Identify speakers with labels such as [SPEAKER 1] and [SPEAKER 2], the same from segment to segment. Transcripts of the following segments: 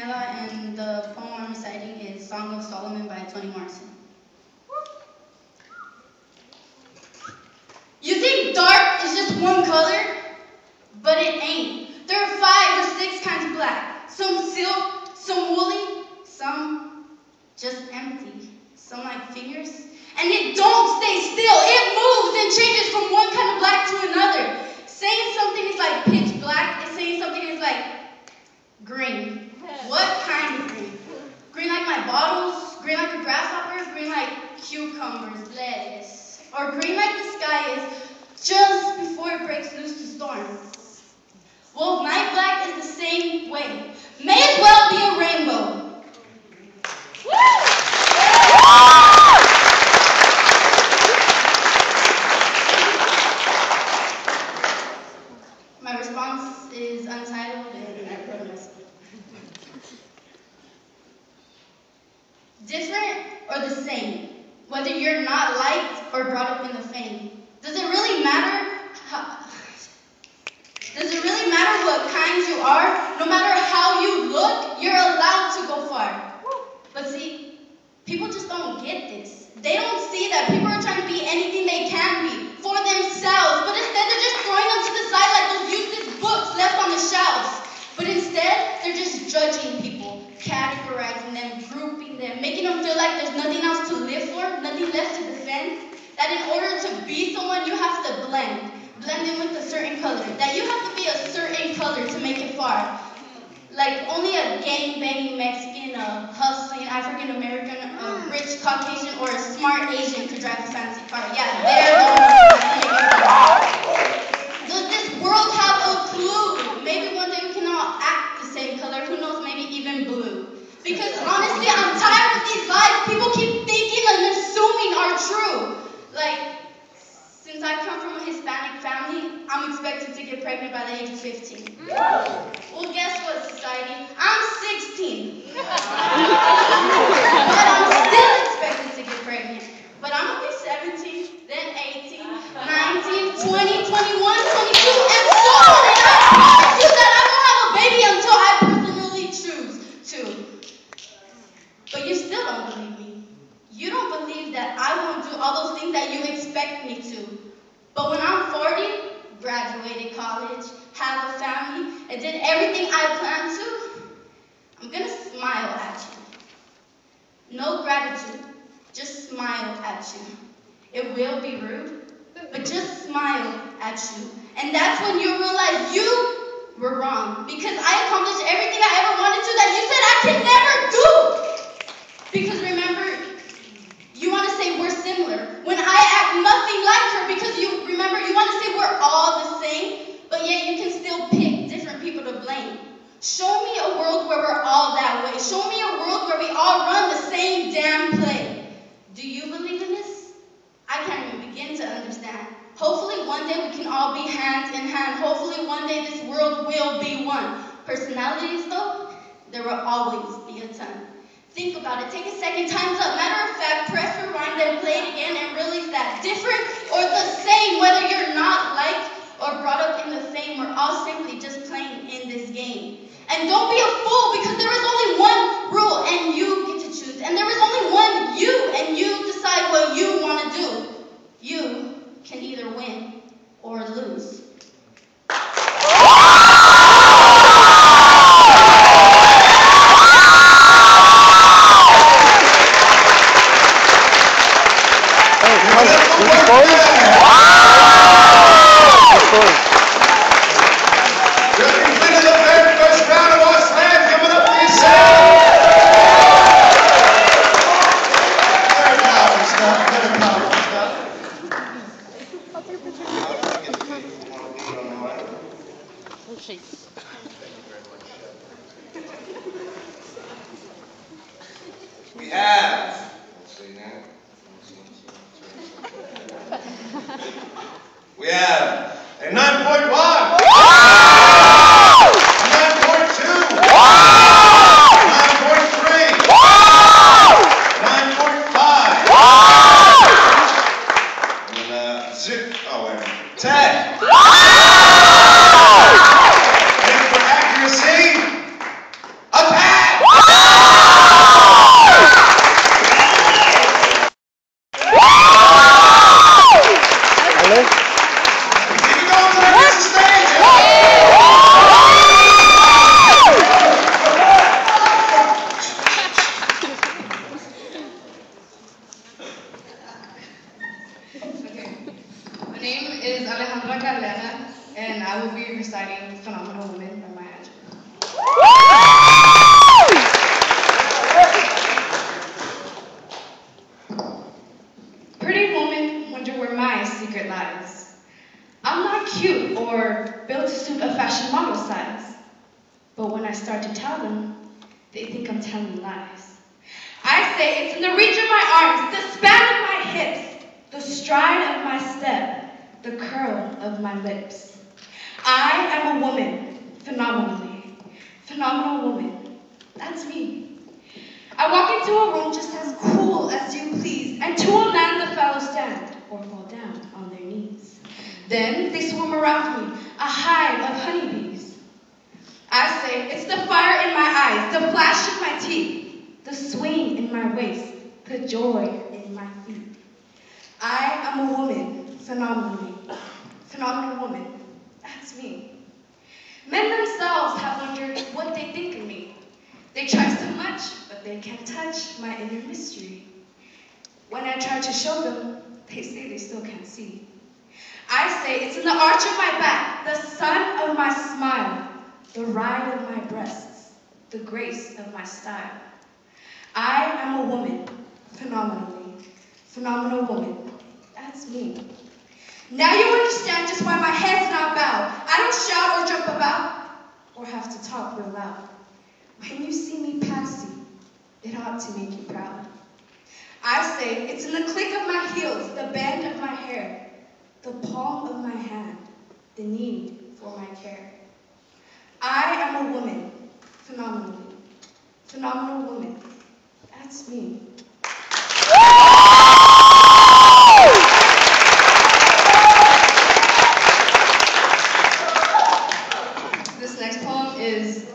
[SPEAKER 1] Daniela, and the poem I'm reciting is Song of Solomon by Toni Morrison. You think dark is just one color, but it ain't. There are 5 or 6 kinds of black. Some silk, some woolly, some just empty, some like fingers. And it don't stay still. It moves and changes from one kind of black to another. Saying something is like pitch black and saying something is like green. What kind of green? Green like my bottles? Green like a grasshopper? Green like cucumbers, lettuce? Or green like the sky is just before it breaks loose to storm? Well, night black is the same way. May as well be a rainbow. My response is untitled and I wrote myself. Different or the same, whether you're not liked or brought up in the fame. Does it really matter? Does it really matter what kind you are? No matter how you look, you're allowed to go far. But see, people just don't get this. They don't see that people are trying to be anything they can be for themselves, but instead they're just throwing them to the side like those useless books left on the shelves. But instead, they're just judging people, categorizing them, grouping them, making them feel like there's nothing else to live for, nothing left to defend. That in order to be someone, you have to blend in with a certain color. That you have to be a certain color to make it far. Like only a gang-banging Mexican, a hustling African-American, a rich Caucasian, or a smart Asian could drive a fancy car. Yeah, they're the ones that make it far. Does this world have a clue? Maybe one day we can all act the same color. Who knows, maybe even blue. Because honestly, I'm tired of these lies people keep thinking and assuming are true. Like, since I come from a Hispanic family, I'm expected to get pregnant by the age of 15. Well, guess what, society? I'm 16. But I'm still expected to get pregnant. But I'm going to be 17, then 18, 19, 20, 21, 22, and so on. And I promise you that I won't have a baby until I personally choose to. But you still don't believe me. You don't believe that I won't do all those things that you expect me to. But when I'm 40, graduated college, have a family, and did everything I planned to, I'm gonna smile at you. No gratitude, just smile at you. It will be rude, but just smile at you. And that's when you realize you were wrong, because I accomplished everything I ever wanted to that you said I can never do. Because remember, you want to say we're similar when I act nothing like her, because you remember you want to say we're all the same, but yet you can still pick different people to blame. Show me a world where we're all that way. Show me a world where we all run the same damn play. Do you believe in this? I can't even begin to understand. Hopefully one day we can all be hand in hand. Hopefully one day this world will be one. Personalities though, there will always be a ton. Think about it. Take a second. Time's up. Matter of fact, press rewind and play it again and realize that different or the same, whether you're not liked or brought up in the fame, we're all simply just playing in this game. And don't be a fool, because there is only one rule and you get to choose. And there is only one you, and you decide what you want to do. You can either win or lose.
[SPEAKER 2] We have. We have a 9.1, 9.2, 9.5, 9.5, and 10. And for accuracy, a pass.
[SPEAKER 1] Anna, and I will be reciting Phenomenal Woman by Maya Angelou. Pretty women wonder where my secret lies. I'm not cute or built to suit a fashion model size. But when I start to tell them, they think I'm telling lies. I say it's in the reach of my arms, the span of my hips, the stride of my step, the curl of my lips. I am a woman, phenomenally. Phenomenal woman. That's me. I walk into a room just as cool as you please, and to a man the fellows stand or fall down on their knees. Then they swarm around me, a hive of honeybees. I say, it's the fire in my eyes, the flash in my teeth, the swing in my waist, the joy in my feet. I am a woman, phenomenally. Phenomenal woman. That's me. Men themselves have wondered what they think of me. They try so much, but they can't touch my inner mystery. When I try to show them, they say they still can't see. I say it's in the arch of my back, the sun of my smile, the ride of my breasts, the grace of my style. I am a woman, phenomenally. Phenomenal woman. That's me. Now you understand just why my head's not bowed. I don't shout or jump about, or have to talk real loud. When you see me passing, it ought to make you proud. I say it's in the click of my heels, the bend of my hair, the palm of my hand, the need for my care. I am a woman, phenomenally. Phenomenal woman. That's me. This next poem is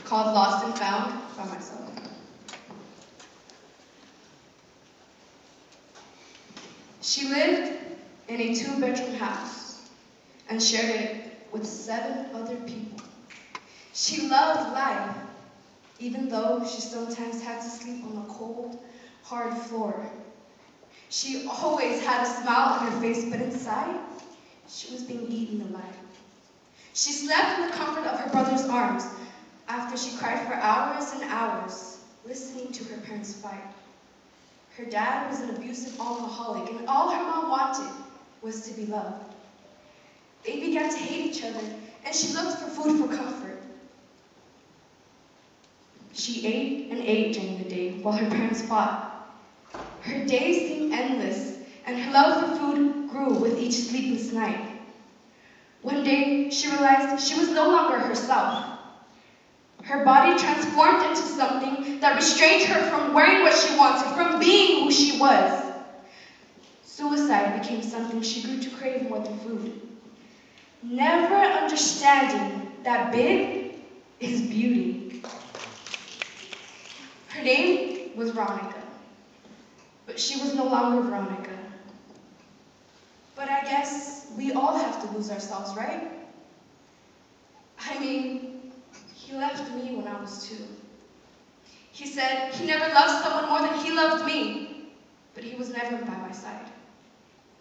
[SPEAKER 1] called Lost and Found by myself. She lived in a 2-bedroom house and shared it with 7 other people. She loved life, even though she sometimes had to sleep on the cold, hard floor. She always had a smile on her face, but inside, she was being eaten alive. She slept in the comfort of her brother's arms after she cried for hours and hours, listening to her parents fight. Her dad was an abusive alcoholic, and all her mom wanted was to be loved. They began to hate each other, and she looked for food for comfort. She ate and ate during the day while her parents fought. Her days seemed endless, and her love for food grew with each sleepless night. One day, she realized she was no longer herself. Her body transformed into something that restrained her from wearing what she wanted, from being who she was. Suicide became something she grew to crave more than food. Never understanding that big is beauty. Her name was Veronica, but she was no longer Veronica. But I guess we all have to lose ourselves, right? I mean, he left me when I was 2. He said he never loved someone more than he loved me, but he was never by my side.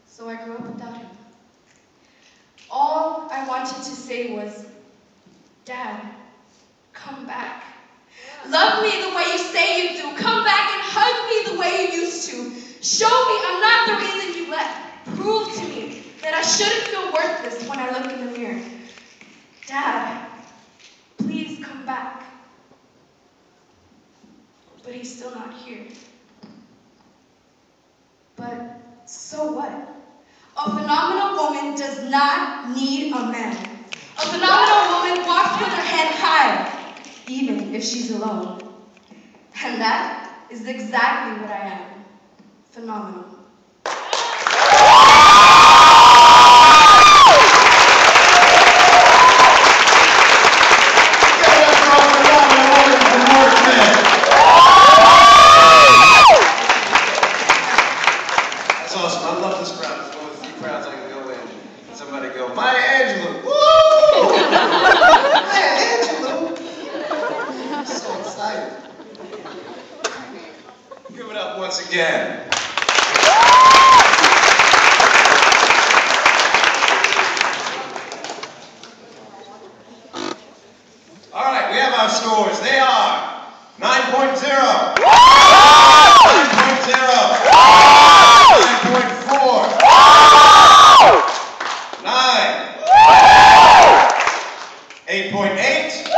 [SPEAKER 1] So I grew up without him. All I wanted to say was, Dad, come back. Love me the way you say you do. Come back and hug me the way you used to. Show me I'm not the reason you left. Prove to me that I shouldn't feel worthless when I look in the mirror. Dad, please come back. But he's still not here. But so what? A phenomenal woman does not need a man. A phenomenal woman walks with her head high, even if she's alone. And that is exactly what I am. Phenomenal.
[SPEAKER 2] That's awesome. I love this crowd. It's one of the few crowds I can go in. Somebody go, Maya Angelou. Woo! Maya Angelou. I'm so excited. Give it up once again. scores. They are 9.0, 9.0, 9.4, 9, 8.8,